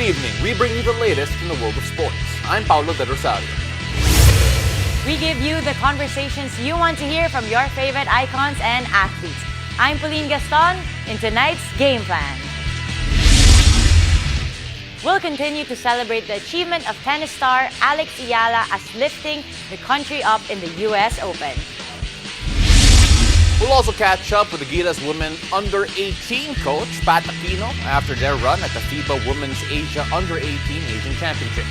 evening. We bring you the latest in the world of sports. I'm Paulo De Rosario. We give you the conversations you want to hear from your favorite icons and athletes. I'm Pauline Gaston in tonight's Game Plan. We'll continue to celebrate the achievement of tennis star Alex Eala as lifting the country up in the US Open. We'll also catch up with the Gilas women under-18 coach Pat Aquino after their run at the FIBA Women's Asia Under-18 Asian Championship.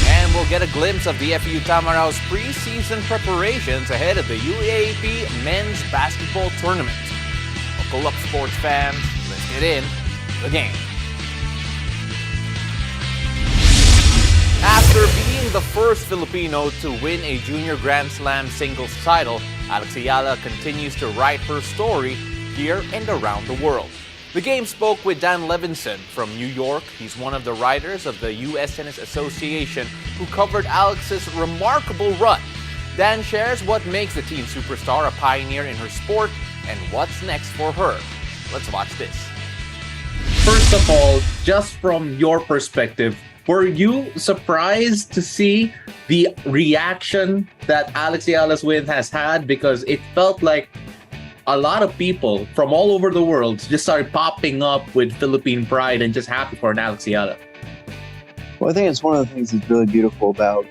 And we'll get a glimpse of the FEU Tamaraws preseason preparations ahead of the UAAP Men's Basketball Tournament. Buckle up, sports fans. Let's get in the game. After being the first Filipino to win a Junior Grand Slam singles title, Alex Eala continues to write her story here and around the world. The game spoke with Dan Levinson from New York. He's one of the writers of the U.S. Tennis Association who covered Alex's remarkable run. Dan shares what makes the teen superstar a pioneer in her sport and what's next for her. Let's watch this. First of all, just from your perspective, were you surprised to see the reaction that Alex Eala's win has had? Because it felt like a lot of people from all over the world just started popping up with Philippine pride and just happy for an Alex Eala. Well, I think it's one of the things that's really beautiful about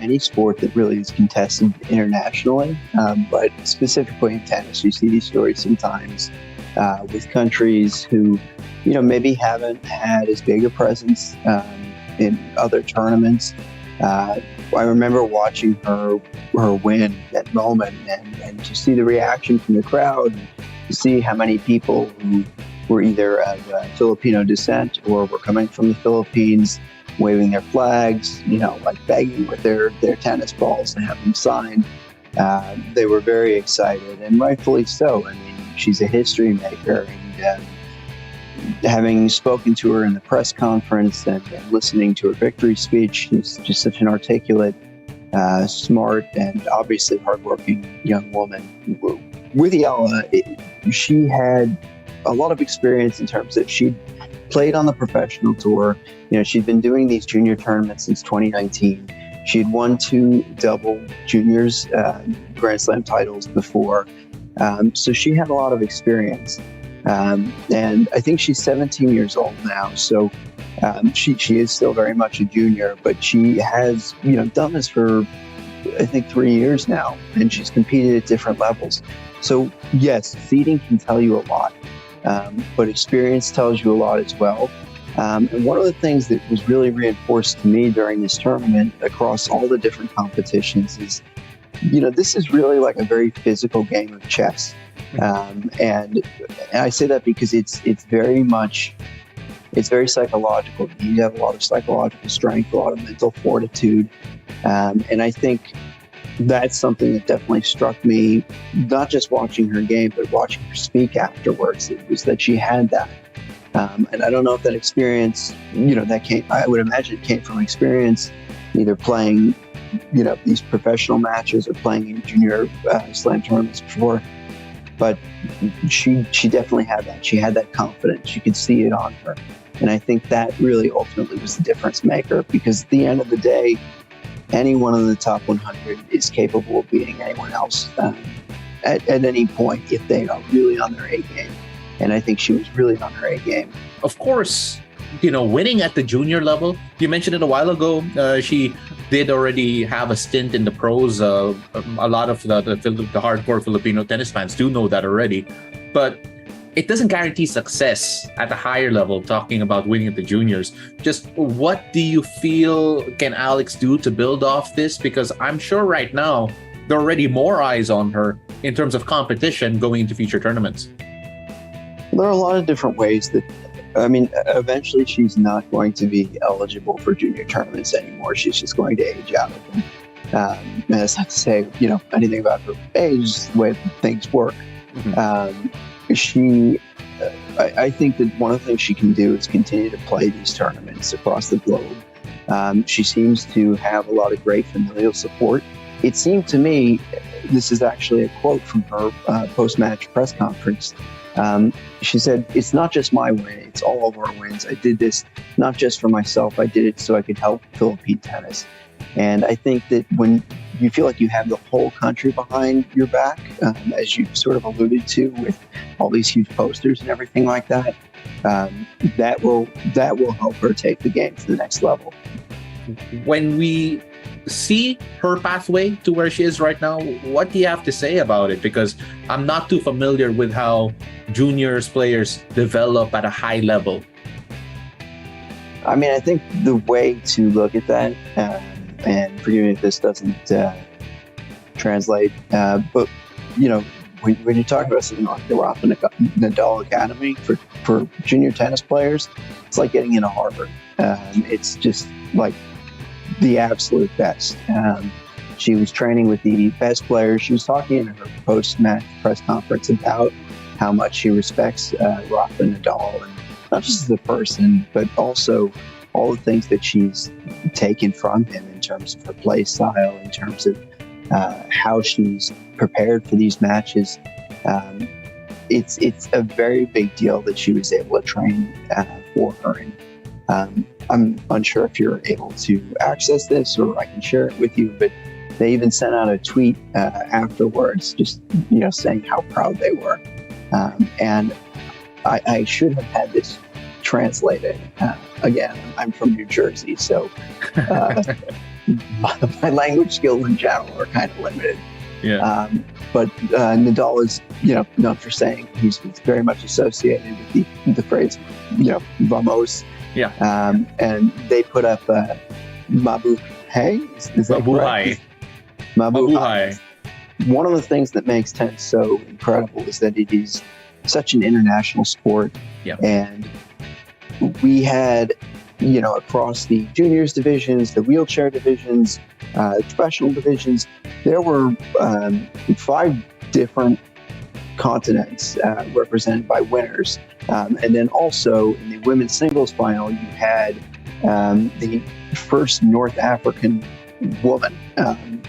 any sport that really is contested internationally, but specifically in tennis. You see these stories sometimes with countries who, maybe haven't had as big a presence in other tournaments. I remember watching her win that moment and to see the reaction from the crowd, to see how many people who were either of Filipino descent or were coming from the Philippines waving their flags, like begging with their tennis balls to have them signed. They were very excited, and rightfully so. I mean, she's a history maker, and having spoken to her in the press conference and listening to her victory speech, she's just such an articulate, smart, and obviously hardworking young woman. With Eala, she had a lot of experience in terms of she played on the professional tour. She'd been doing these junior tournaments since 2019. She'd won 2 double juniors Grand Slam titles before. So she had a lot of experience. And I think she's 17 years old now, so she is still very much a junior, but she has, done this for, I think, 3 years now, and she's competed at different levels. So yes, seeding can tell you a lot, but experience tells you a lot as well. And one of the things that was really reinforced to me during this tournament across all the different competitions is, this is really like a very physical game of chess. And I say that because it's very psychological. You have a lot of psychological strength, a lot of mental fortitude. And I think that's something that definitely struck me, not just watching her game, but watching her speak afterwards. It was that she had that. And I don't know if that experience, I would imagine it came from experience, either playing, these professional matches or playing in junior slam tournaments before. But she definitely had that. She had that confidence. You could see it on her. And I think that really ultimately was the difference maker, because at the end of the day, anyone in the top 100 is capable of beating anyone else at any point if they are really on their A game. And I think she was really on her A game. Of course, winning at the junior level, you mentioned it a while ago, she did already have a stint in the pros. A lot of the hardcore Filipino tennis fans do know that already. But it doesn't guarantee success at a higher level, talking about winning at the juniors. Just what do you feel can Alex do to build off this? Because I'm sure right now there are already more eyes on her in terms of competition going into future tournaments. There are a lot of different ways that, eventually she's not going to be eligible for junior tournaments anymore. She's just going to age out of them. And that's not to say, anything about her age, the way things work. Mm-hmm. I think that one of the things she can do is continue to play these tournaments across the globe. She seems to have a lot of great familial support. It seemed to me, this is actually a quote from her post-match press conference, She said, "It's not just my win, it's all of our wins. I did this not just for myself, I did it so I could help Philippine tennis." And I think that when you feel like you have the whole country behind your back, as you sort of alluded to with all these huge posters and everything like that, that will help her take the game to the next level. When we see her pathway to where she is right now, what do you have to say about it? Because I'm not too familiar with how juniors players develop at a high level. I mean, I think the way to look at that, and forgive me if this doesn't translate, but when you're talking about something like the Rafa Nadal Academy for junior tennis players, it's like getting into Harvard. It's just like the absolute best. She was training with the best players. She was talking in her post-match press conference about how much she respects Rafa Nadal, and not just as a person, but also all the things that she's taken from him in terms of her play style, in terms of how she's prepared for these matches. It's a very big deal that she was able to train for her. And I'm unsure if you're able to access this or I can share it with you, but they even sent out a tweet afterwards, just saying how proud they were. And I should have had this translated. Again, I'm from New Jersey, so my language skills in general are kind of limited. Yeah. But Nadal is, known for saying he's very much associated with the phrase, vamos. Yeah. And they put up Mabuhay. Is that correct? Mabuhay. One of the things that makes tennis so incredible is that it is such an international sport. Yeah. And we had, across the juniors divisions, the wheelchair divisions, professional divisions, there were 5 different continents represented by winners. And then also in the women's singles final, you had the first North African woman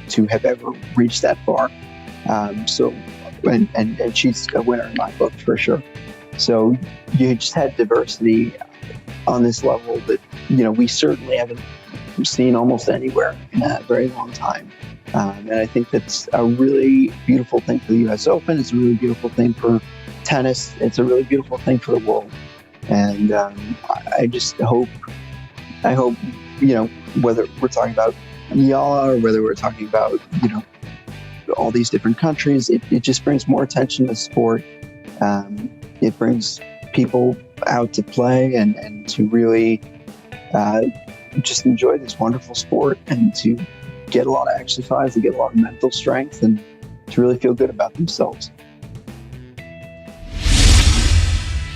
to have ever reached that far. And she's a winner in my book for sure. So you just had diversity on this level that, we certainly haven't seen almost anywhere in a very long time. And I think that's a really beautiful thing for the U.S. Open. It's a really beautiful thing for tennis. It's a really beautiful thing for the world. And I hope, whether we're talking about Eala or whether we're talking about, all these different countries, it just brings more attention to sport. It brings people out to play and to really just enjoy this wonderful sport and to get a lot of exercise, to get a lot of mental strength, and to really feel good about themselves.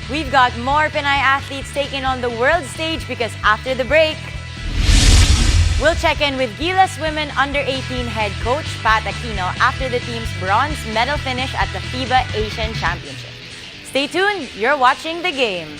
We've got more Pinay athletes taking on the world stage because after the break, we'll check in with Gilas Women Under-18 head coach Pat Aquino after the team's bronze medal finish at the FIBA Asian Championship. Stay tuned, you're watching The Game.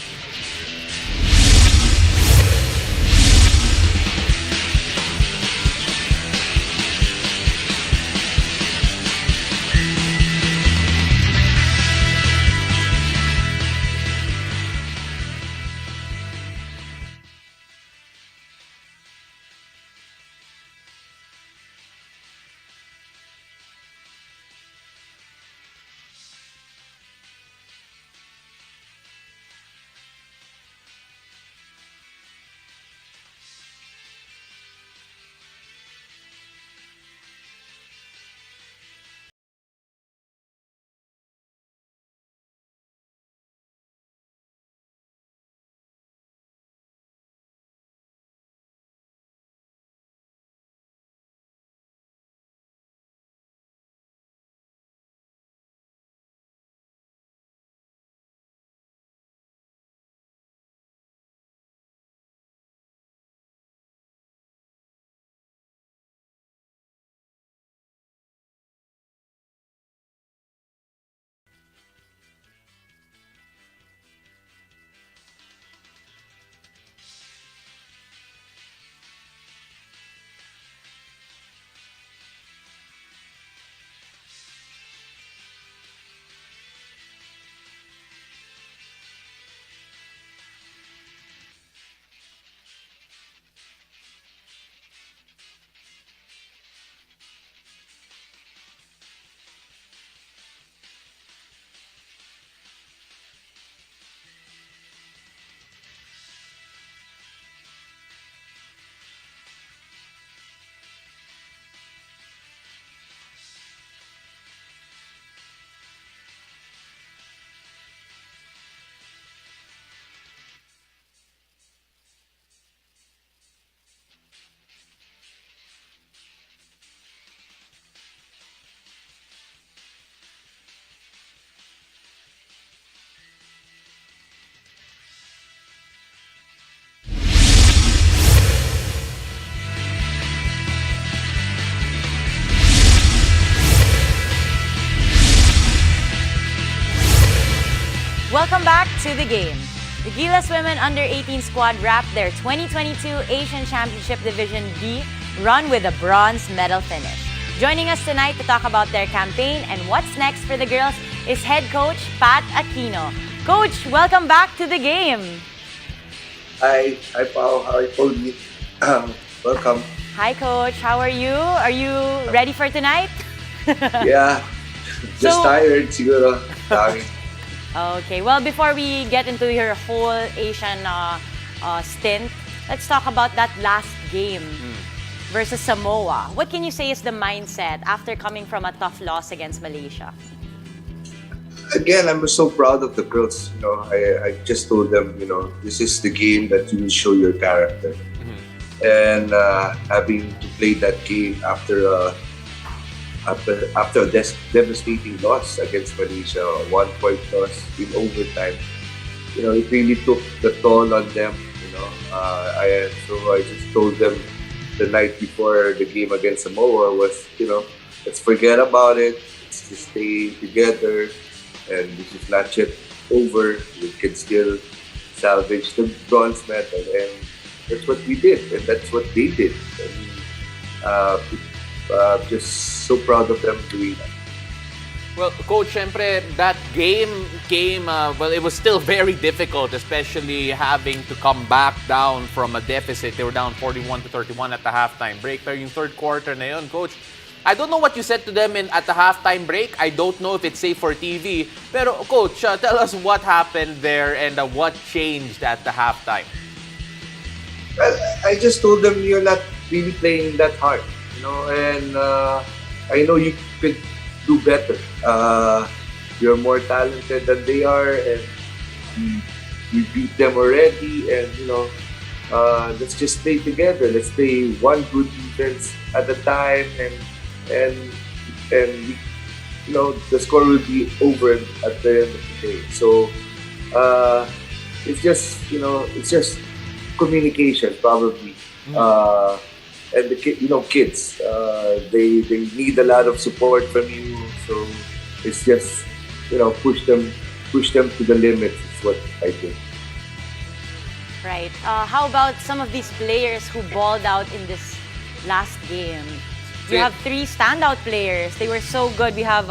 welcome back to the game. The Gilas women under-18 squad wrapped their 2022 Asian Championship Division B run with a bronze medal finish. Joining us tonight to talk about their campaign and what's next for the girls is head coach Pat Aquino. Coach, welcome back to the game. Hi, Pao. Hi, Paulie. Welcome. Hi, Coach. How are you? Are you ready for tonight? Yeah, just tired siguro. Dami. Okay. Well, before we get into your whole Asian stint, let's talk about that last game versus Samoa. What can you say is the mindset after coming from a tough loss against Malaysia? Again, I'm so proud of the girls. I just told them, this is the game that you will show your character. And having to play that game after a devastating loss against Malaysia, a 1-point loss in overtime, it really took the toll on them. So I just told them the night before the game against Samoa was, let's forget about it. Let's just stay together. And this is not yet over. We can still salvage the bronze medal, and that's what we did, and that's what they did. And just so proud of them doing that. Well, Coach, syempre, that game came, it was still very difficult, especially having to come back down from a deficit. They were down 41-31 at the halftime break. Pero yung third quarter na yun, Coach, I don't know what you said to them at the halftime break. I don't know if it's safe for TV. Pero, Coach, tell us what happened there and what changed at the halftime. Well, I just told them you're not really playing that hard, and I know you could do better. You're more talented than they are, and we beat them already. And let's just stay together. Let's play one good defense at a time, and the score will be over at the end of the day. So it's just communication probably. And the kids, they need a lot of support from you. So it's just push them to the limits is what I think. Right. How about some of these players who balled out in this last game? You have 3 standout players. They were so good. We have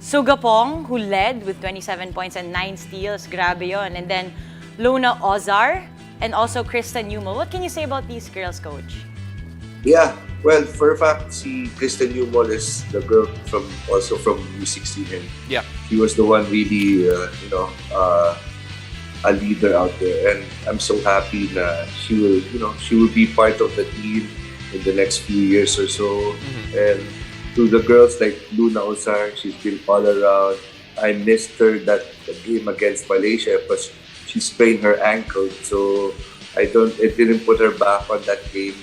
Sugapong, who led with 27 points and 9 steals. Grabe yun. And then Lona Ozar and also Krista Newmo. What can you say about these girls, Coach? Yeah, well, for a fact, Krista Newmo is the girl from U16, and yeah, she was the one really, a leader out there. And I'm so happy that she will be part of the team in the next few years or so. And to the girls like Luna Ozar, she's been all around. I missed her that game against Malaysia because she sprained her ankle, so it didn't put her back on that game,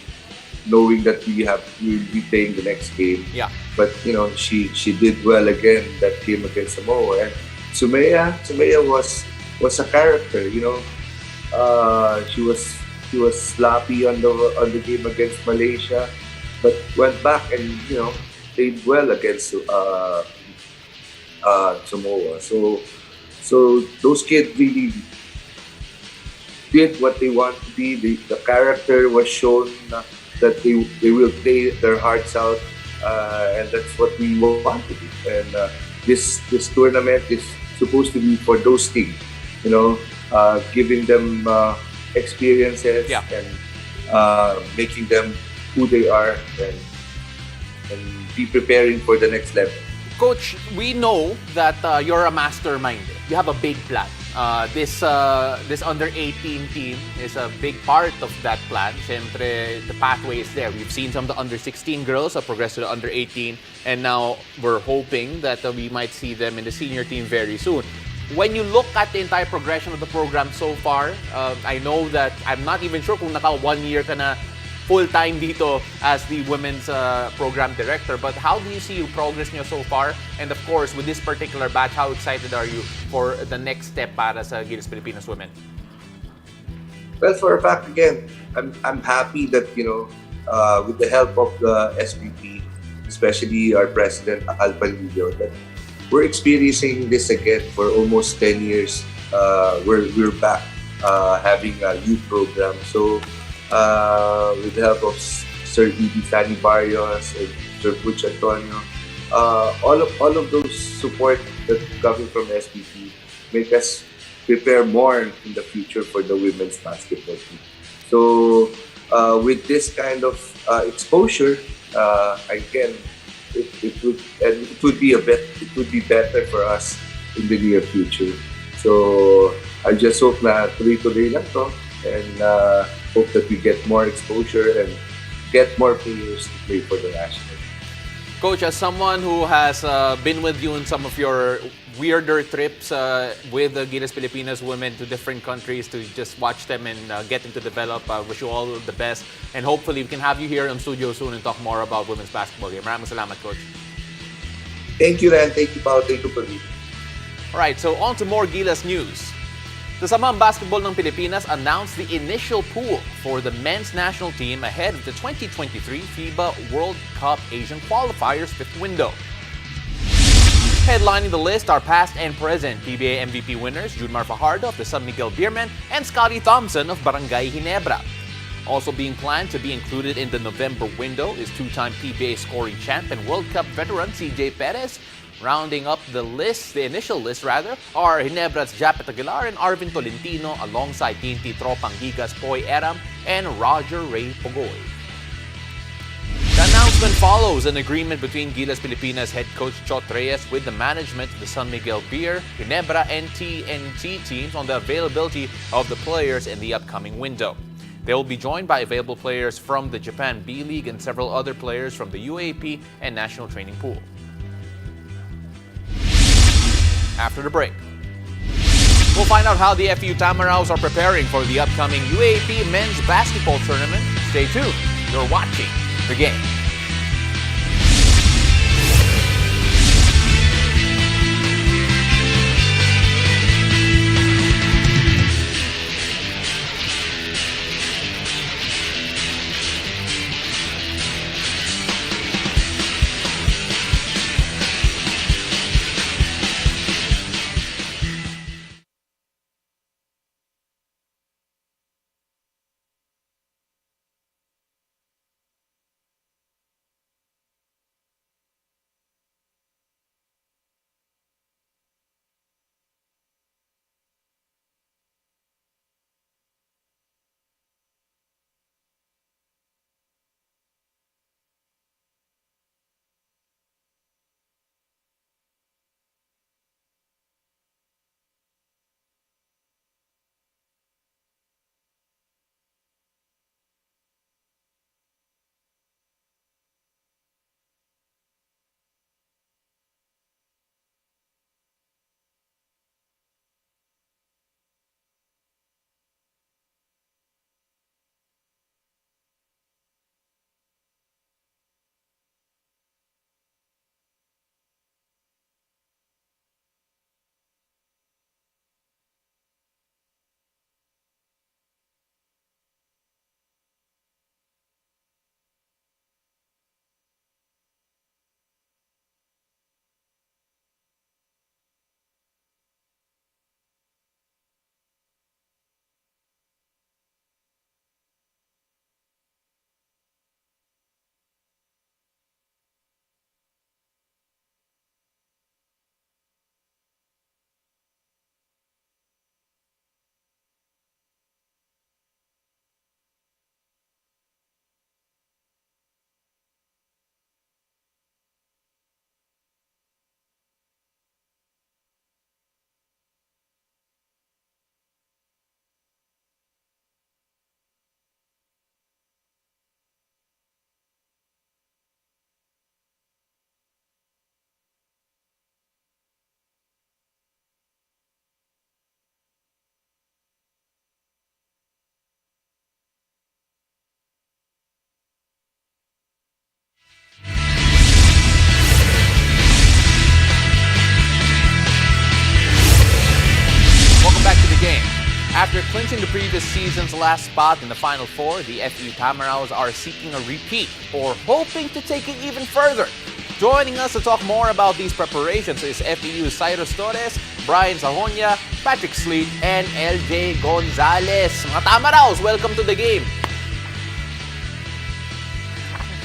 knowing that we'll be playing the next game. Yeah. But she did well again that game against Samoa. And Sumaya was a character. She was sloppy on the game against Malaysia, but went back and played well against Samoa. So those kids really did what they want to be. The character was shown that they will play their hearts out, and that's what we want to do. And this tournament is supposed to be for those teams, giving them experiences, yeah, and making them who they are, and be preparing for the next level. Coach, we know that you're a mastermind. You have a big plan. This under-18 team is a big part of that plan. Siyempre, the pathway is there. We've seen some of the under-16 girls progress to the under-18, and now we're hoping that we might see them in the senior team very soon. When you look at the entire progression of the program so far, I know that I'm not even sure kung naka 1 year ka na full-time dito as the women's program director. But how do you see your progress niyo so far? And of course, with this particular batch, how excited are you for the next step para sa Gilas Pilipinas women? Well, for a fact, again, I'm happy that, with the help of the SPP, especially our president, Al Palillo, that we're experiencing this again for almost 10 years. we're back having a youth program. So with the help of Sir E.D. Sani Barrios and Sir Butch Antonio, all of those support that coming from SPP make us prepare more in the future for the women's basketball team. So with this kind of exposure, again, it would be better for us in the near future. So I just hope na tuloy-tuloy lang to, and hope that we get more exposure and get more players to play for the national. Coach, as someone who has been with you in some of your weirder trips with the Gilas Pilipinas women to different countries to just watch them and get them to develop, wish you all the best. And hopefully we can have you here in studio soon and talk more about women's basketball game. Maraming salamat, Coach. Thank you, Ran. Thank you, Pao. Thank you, Pali. All right, so on to more Gilas news. The Samang Basketball ng Pilipinas announced the initial pool for the men's national team ahead of the 2023 FIBA World Cup Asian Qualifiers fifth window. Headlining the list are past and present PBA MVP winners Junmar Fajardo of the San Miguel Beermen and Scottie Thompson of Barangay Ginebra. Also being planned to be included in the November window is two-time PBA scoring champ and World Cup veteran CJ Perez. Rounding up the initial list, are Ginebra's Japet Aguilar and Arvin Tolentino alongside TNT Tropang Gigas Poy Eram and Roger Ray Pogoy. The announcement follows an agreement between Gilas Pilipinas head coach Chot Reyes with the management of the San Miguel Beer, Ginebra, and TNT teams on the availability of the players in the upcoming window. They will be joined by available players from the Japan B-League and several other players from the UAAP and National Training Pool. After the break, we'll find out how the FU Tamaraws are preparing for the upcoming UAAP men's basketball tournament. Stay tuned. You're watching The Game. After clinching the previous season's last spot in the Final Four, the FU Tamaraws are seeking a repeat or hoping to take it even further. Joining us to talk more about these preparations is FEU's Cyrus Torres, Brian Sahonia, Patrick Sleet, and LJ Gonzalez. Mga Tamaraws, welcome to the game.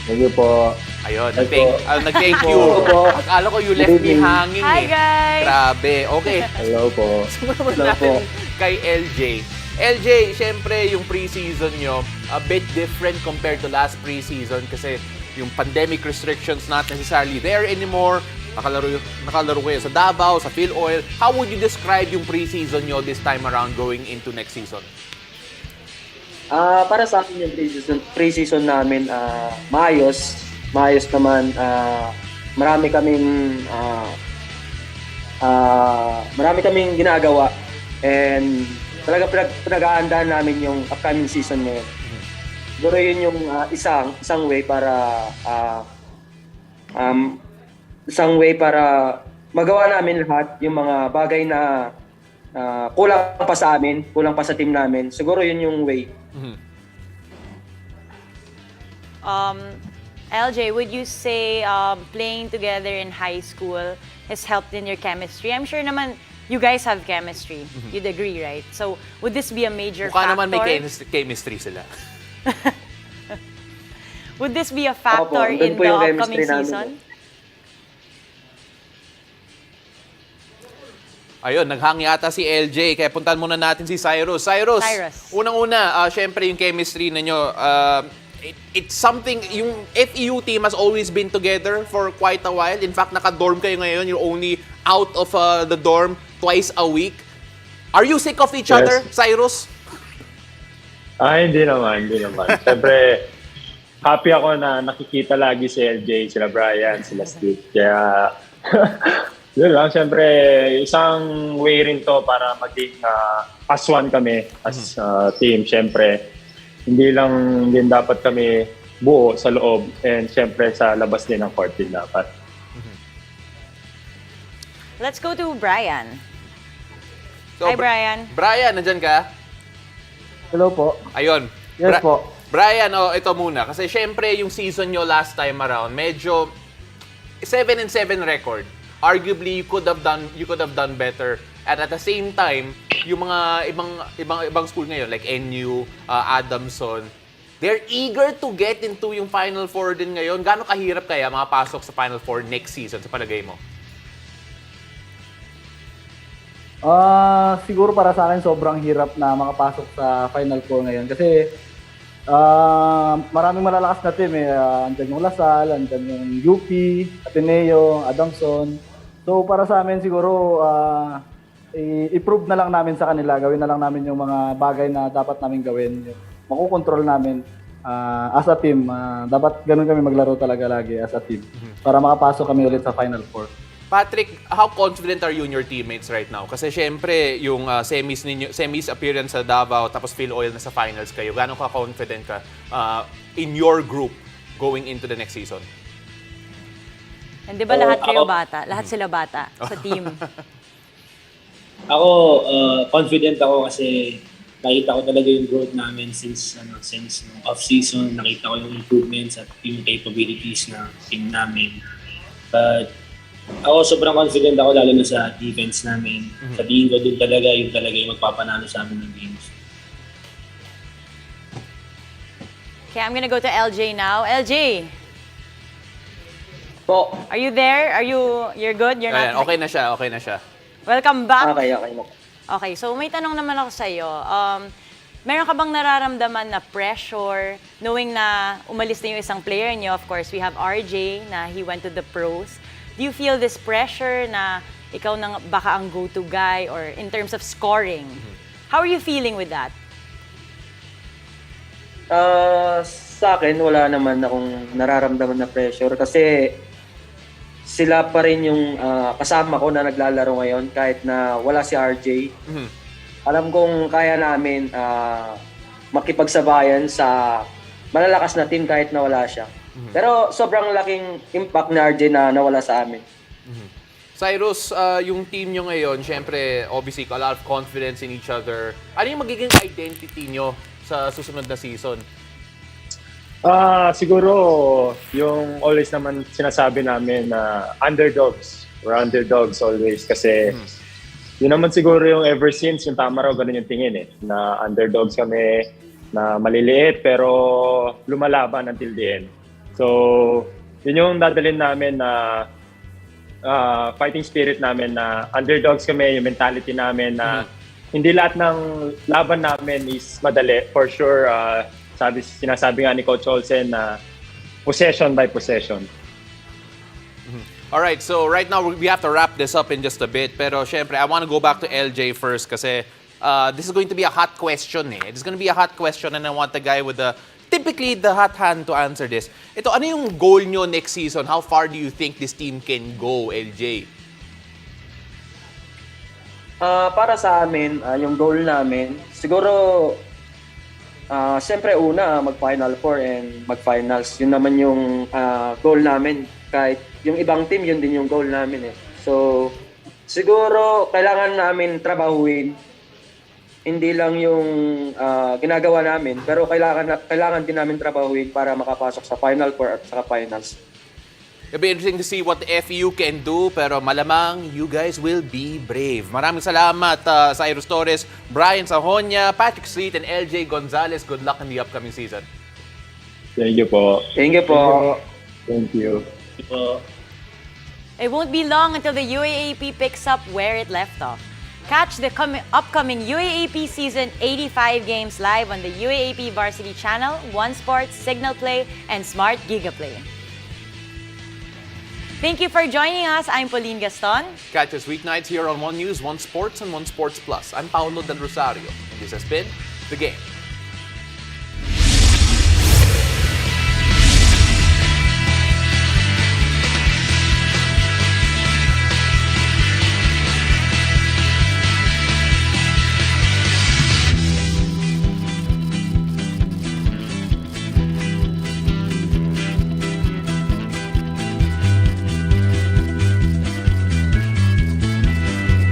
Thank you po. Ayun, nag-thank you. Akala ko you left me hanging. Hi, guys! Grabe. Okay. Hello po. Sumunod Hello natin po. kay LJ. LJ, syempre yung preseason nyo, a bit different compared to last preseason kasi yung pandemic restrictions not necessarily there anymore. Nakalaro kayo sa Davao, sa Phil Oil. How would you describe yung preseason nyo this time around going into next season? Para sa akin yung preseason namin, maayos naman. Marami kaming ginagawa and talaga pinag-aandaan namin yung upcoming season ngayon. Siguro yun yung isang way para magawa namin lahat yung mga bagay na kulang pa sa amin, kulang pa sa team namin. Siguro yun yung way. LJ, would you say playing together in high school has helped in your chemistry? I'm sure naman you guys have chemistry. You'd agree, right? So, would this be a major Mukha factor? naman may chemistry sila. Would this be a factor Opo, in doon po the yung upcoming chemistry namin. season? Ayun, naghangi ata si LJ, kaya puntahan muna natin si Cyrus. Cyrus, unang-una, syempre yung chemistry ninyo, it's something, yung FEU team has always been together for quite a while. In fact, naka-dorm kayo ngayon, you're only out of the dorm twice a week. Are you sick of each other, Cyrus? Hindi naman. Siyempre, happy ako na nakikita lagi si LJ, sila Brian, sila Steve. Kaya, yun lang, siyempre, isang way rin to para maging as one kami, as team. Siyempre, hindi lang din dapat kami buo sa loob and siyempre sa labas din ng court din dapat. Let's go to Brian. So, Hi, Brian. Brian, nandyan ka? Hello po. Ayun. Yes po. Brian, ito muna. Kasi syempre, yung season nyo last time around, medyo 7-7 record. Arguably, you could have done better. And at the same time, yung mga ibang school ngayon, like NU, Adamson, they're eager to get into yung Final Four din ngayon. Gaano kahirap kaya makapasok sa Final Four next season sa palagay mo? Siguro para sa akin sobrang hirap na makapasok sa Final Four ngayon kasi maraming malalakas na team eh. Andyan yung Lasal, andyan yung UP, Ateneo, Adamson. So para sa amin siguro i-prove na lang namin sa kanila, gawin na lang namin yung mga bagay na dapat namin gawin. Makukontrol namin as a team. Dapat ganun kami maglaro talaga lagi as a team para makapasok kami ulit sa Final Four. Patrick, how confident are you in your teammates right now? Kasi syempre, yung semis appearance sa Davao, tapos Phil Oil na sa finals kayo. Gano'n ka confident ka in your group going into the next season? And di ba lahat kayo bata? Lahat sila bata sa team. Ako, confident ako kasi nakita ko talaga yung growth namin since off-season. Nakita ko yung improvements at yung capabilities ng team namin. But ako sobrang confident ako lalo na sa defense namin. Sa tingin ko yun talaga yung magpapanalo sa amin ng games. Okay, I'm gonna go to LJ now. LJ, Po. are you there? You're good? You're Ayan, not? okay na siya. Welcome back. Okay na. Okay, so may tanong naman ako sa'yo. Meron ka bang nararamdaman na pressure knowing na umalis na yung isang player niyo? Of course, we have RJ na he went to the pros. Do you feel this pressure na ikaw nang baka ang go-to guy or in terms of scoring? How are you feeling with that? Sa akin, wala naman akong nararamdaman na pressure kasi sila pa rin yung kasama ko na naglalaro ngayon kahit na wala si RJ. Alam kong kaya namin makipagsabayan sa malalakas na team kahit na wala siya. Pero sobrang laking impact ni RJ na nawala sa amin. Cyrus, yung team nyo ngayon, syempre, obviously, a lot of confidence in each other. Ano yung magiging identity nyo sa susunod na season? Siguro, yung always naman sinasabi namin na underdogs. We're underdogs always kasi Yun naman siguro yung ever since yung Tamaraw, ganun yung tingin eh. Na underdogs kami, na maliliit pero lumalaban until the end. So, yun yung dadalhin namin na fighting spirit namin na underdogs kami, yung mentality namin na hindi lahat ng laban namin is madali. For sure, sinasabi nga ni Coach Olsen na possession by possession. Alright, so right now we have to wrap this up in just a bit. Pero syempre, I want to go back to LJ first kasi this is going to be a hot question eh. It's going to be a hot question and I want the guy with typically the hot hand to answer this. Ito, ano yung goal nyo next season? How far do you think this team can go, LJ? Para sa amin, yung goal namin, siguro, siyempre una, mag-Final Four and mag-finals. Yun naman yung goal namin. Kahit yung ibang team, yun din yung goal namin eh. So, siguro, kailangan namin trabahuin. Hindi lang yung ginagawa namin, pero kailangan din namin trabahuin para makapasok sa Final Four at sa finals. It'll be interesting to see what the FEU can do, pero malamang you guys will be brave. Maraming salamat Cyrus Torres, Brian Sahonia, Patrick Street, and LJ Gonzalez. Good luck in the upcoming season. Thank you po. Thank you po. Thank you. It won't be long until the UAAP picks up where it left off. Catch the upcoming UAAP Season 85 games live on the UAAP Varsity Channel, One Sports, Signal Play, and Smart Gigaplay. Thank you for joining us. I'm Pauline Gaston. Catch us weeknights here on One News, One Sports, and One Sports Plus. I'm Paolo Del Rosario, and this has been The Game.